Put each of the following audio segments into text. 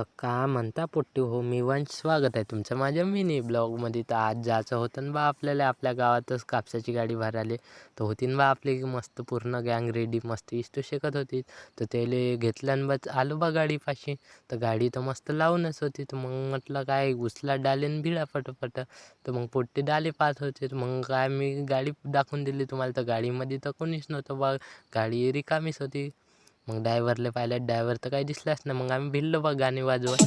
तर का म्हणता पोट्टी हो, मी वंश स्वागत आहे तुमचं माझ्या मिनी ब्लॉगमध्ये. तर आज जायचं होतं ना बा आपल्याला आपल्या गावातच कापसाची गाडी भरायला. तर होती ना बा आपली मस्त पूर्ण गँग रेडी, मस्त इष्टू शेकत होती. तर त्याला घेतलं आणि बस आलो बा गाडीपाशी. तर गाडी तर मस्त लावूनच होती. तर मग म्हटलं काय उचला डालेन भिडा पटपट. तर मग पोट्टी डाले पाहत होते. तर मग काय मी गाडी दाखवून दिली तुम्हाला. तर गाडीमध्ये तर कोणीच नव्हतं बा, गाडी रिकामीच होती. मग ड्रायव्हरला पाहिलं, ड्रायव्हर तर काही दिसलाच नाही. मग आम्ही भिडलो बा गाणी वाजवत.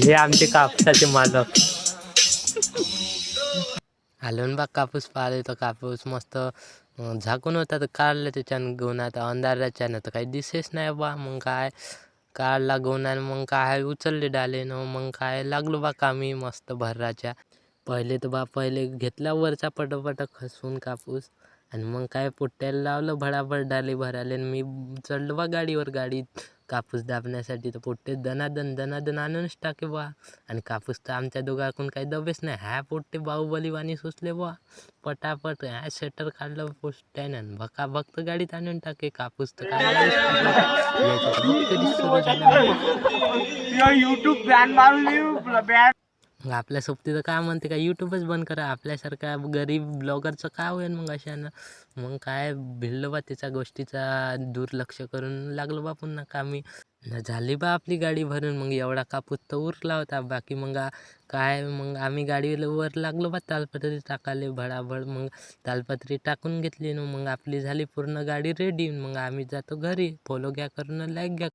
हे आमचे कापसाचे मालक. आलो ना बा कापूस पाहिले. तर कापूस मस्त झाकून होता. तर काढलं त्याच्यानं गहून. आता अंधाराच्यानं तर काही दिसेच नाही बा. मग काय काढला गहून आणि मग काय उचलले डाले न. मग काय लागलो बा कामी मस्त भराच्या. पहिले घेतला वरचा पटापट खसून कापूस आणि मग काय पोट्याला लावलं भडाभड डाले भराले. आणि मी चढलो बा गाडीवर, गाडीत कापूस दाबण्यासाठी. तर पोट्टे दनादन दनादन आणूनच टाके बा. आणि कापूस तर आमच्या दोघांकडून काही दबेच नाही. ह्या पोट्टे बाहुबलीवाणी सुचले बा पटापट. ह्या शटर काढलं पोट्यानं भकाभक तर गाडीत आणून टाके. कापूस तर काय सुरू झालं. यूट्यूब बॅन मारून मग आपल्या सोबती तर काय म्हणते का यूट्यूबच बंद करा. आपल्यासारख्या गरीब ब्लॉगरचं काय होईल मग अशानं. मग काय भिडलो बा त्याच्या गोष्टीचा दुर्लक्ष करून लागलो बा पुन्हा कामी. झाली बा आपली गाडी भरून. मग एवढा कापूस तर उरला होता. बाकी मग काय मग आम्ही गाडीवर लागलो बा तालपत्री टाकाले भडाभड. मग तालपत्री टाकून घेतली ना. मग आपली झाली पूर्ण गाडी रेडी. मग आम्ही जातो घरी. फॉलो घ्या करून लाईक घ्या.